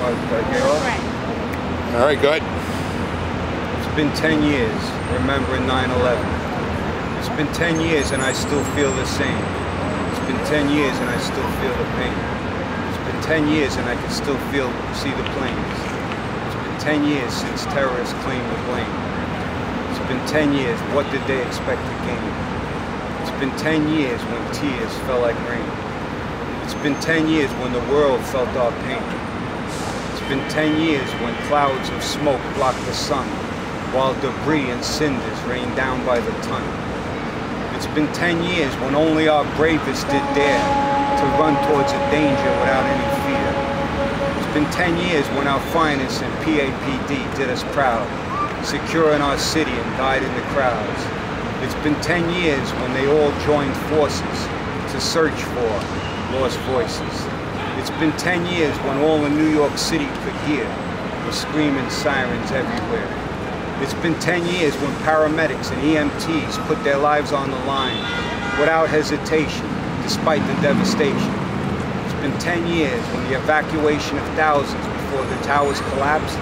All right, good. It's been 10 years remembering 9/11. It's been 10 years and I still feel the same. It's been 10 years and I still feel the pain. It's been 10 years and I can still see the planes. It's been 10 years since terrorists claimed the blame. It's been 10 years, what did they expect to gain? It's been 10 years when tears fell like rain. It's been 10 years when the world felt our pain. It's been 10 years when clouds of smoke blocked the sun, while debris and cinders rained down by the ton. It's been 10 years when only our bravest did dare to run towards a danger without any fear. It's been 10 years when our finest in PAPD did us proud, securing our city and guiding the crowds. It's been 10 years when they all joined forces to search for lost voices. It's been 10 years when all in New York City could hear the screaming sirens everywhere. It's been 10 years when paramedics and EMTs put their lives on the line without hesitation, despite the devastation. It's been 10 years when the evacuation of thousands before the towers collapsed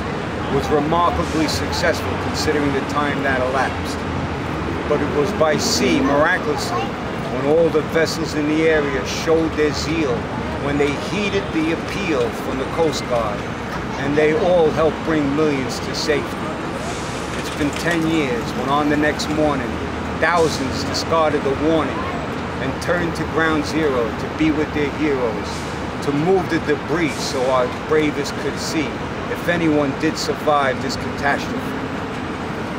was remarkably successful considering the time that elapsed. But it was by sea, miraculously, when all the vessels in the area showed their zeal, when they heeded the appeal from the Coast Guard, and they all helped bring millions to safety. It's been 10 years when on the next morning, thousands discarded the warning and turned to ground zero to be with their heroes, to move the debris so our bravest could see if anyone did survive this catastrophe.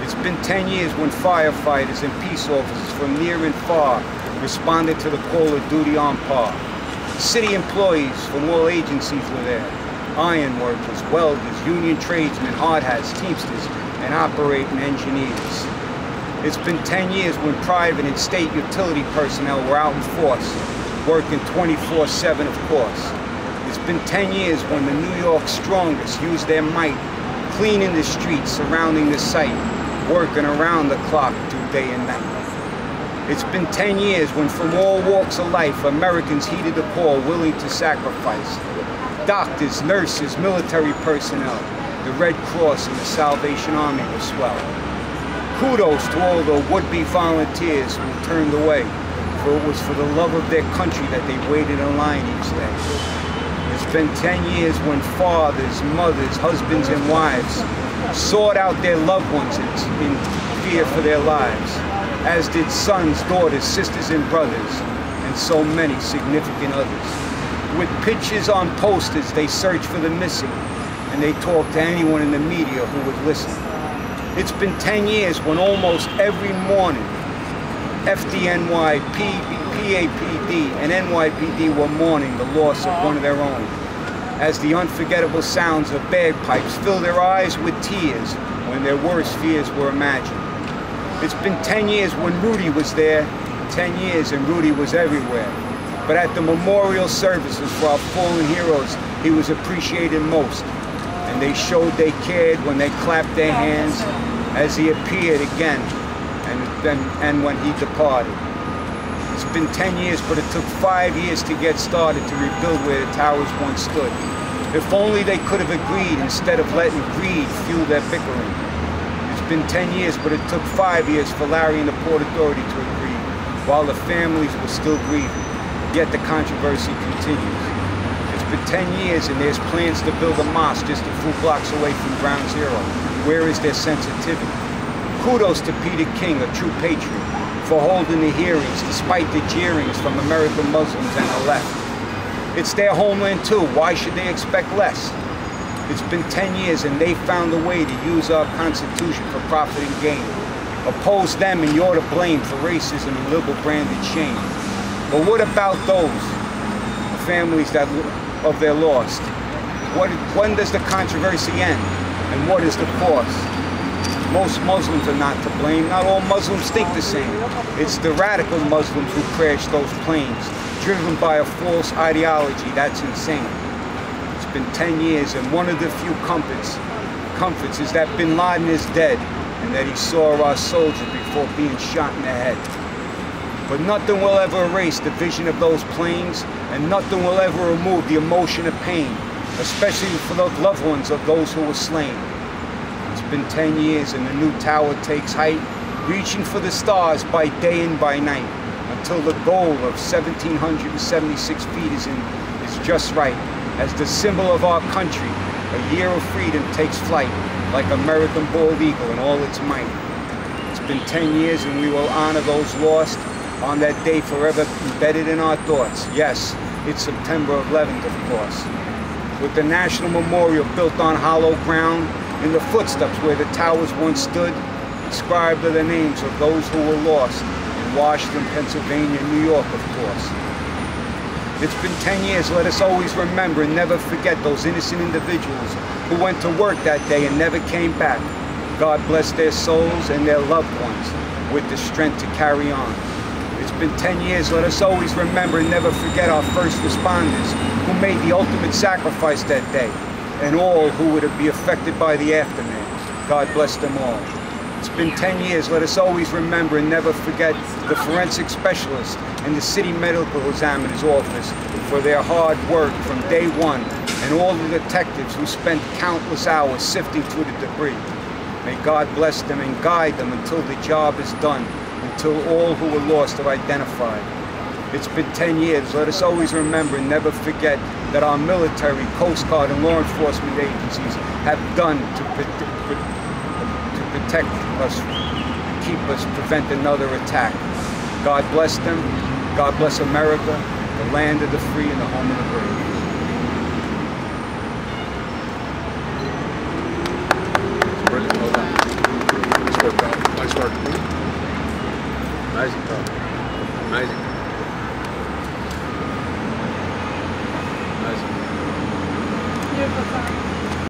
It's been 10 years when firefighters and peace officers from near and far responded to the call of duty on par. City employees from all agencies were there. Iron workers, welders, union tradesmen, hard hats, teamsters, and operating engineers. It's been 10 years when private and state utility personnel were out in force, working 24/7 of course. It's been 10 years when the New York strongest used their might, cleaning the streets surrounding the site, working around the clock through day and night. It's been 10 years when from all walks of life, Americans heeded the call, willing to sacrifice. Doctors, nurses, military personnel, the Red Cross and the Salvation Army were swell. Kudos to all the would-be volunteers who turned away, for it was for the love of their country that they waited in line each day. It's been 10 years when fathers, mothers, husbands, and wives sought out their loved ones in fear for their lives, as did sons, daughters, sisters, and brothers, and so many significant others. With pictures on posters, they searched for the missing, and they talked to anyone in the media who would listen. It's been 10 years when almost every morning, FDNY, PAPD, and NYPD were mourning the loss of one of their own, as the unforgettable sounds of bagpipes filled their eyes with tears when their worst fears were imagined. It's been 10 years when Rudy was there, 10 years and Rudy was everywhere. But at the memorial services for our fallen heroes, he was appreciated most. And they showed they cared when they clapped their hands as he appeared again and when he departed. It's been 10 years, but it took 5 years to get started to rebuild where the towers once stood. If only they could have agreed instead of letting greed fuel their bickering. It's been 10 years, but it took 5 years for Larry and the Port Authority to agree, while the families were still grieving. Yet the controversy continues. It's been 10 years and there's plans to build a mosque just a few blocks away from Ground Zero. Where is their sensitivity? Kudos to Peter King, a true patriot, for holding the hearings despite the jeerings from American Muslims and the left. It's their homeland too. Why should they expect less? It's been 10 years and they found a way to use our Constitution for profit and gain. Oppose them and you're to blame for racism and liberal-branded shame. But what about those families of their lost? When does the controversy end? And what is the cost? Most Muslims are not to blame. Not all Muslims think the same. It's the radical Muslims who crashed those planes, driven by a false ideology. That's insane. It's been 10 years, and one of the few comforts is that Bin Laden is dead, and that he saw our soldiers before being shot in the head. But nothing will ever erase the vision of those planes, and nothing will ever remove the emotion of pain especially for the loved ones of those who were slain. It's been 10 years and the new tower takes height, reaching for the stars by day and by night, until the goal of 1,776 feet is just right, as the symbol of our country, a year of freedom takes flight, like American bald eagle in all its might. It's been 10 years and we will honor those lost on that day forever embedded in our thoughts. Yes, it's September 11th, of course. With the National Memorial built on hollow ground, in the footsteps where the towers once stood, inscribed are the names of those who were lost in Washington, Pennsylvania, New York, of course. It's been 10 years, let us always remember and never forget those innocent individuals who went to work that day and never came back. God bless their souls and their loved ones with the strength to carry on. It's been 10 years, let us always remember and never forget our first responders who made the ultimate sacrifice that day, and all who would be affected by the aftermath. God bless them all. It's been 10 years, let us always remember and never forget the forensic specialist and the city medical examiner's office for their hard work from day one, and all the detectives who spent countless hours sifting through the debris. May God bless them and guide them until the job is done, until all who were lost are identified. It's been 10 years, let us always remember and never forget that our military, Coast Guard, and law enforcement agencies have done to protect us, keep us, prevent another attack. God bless them, God bless America, the land of the free and the home of the brave. Brilliant, well done. Nice work, Bob. Nice work. Amazing, Bob. Amazing.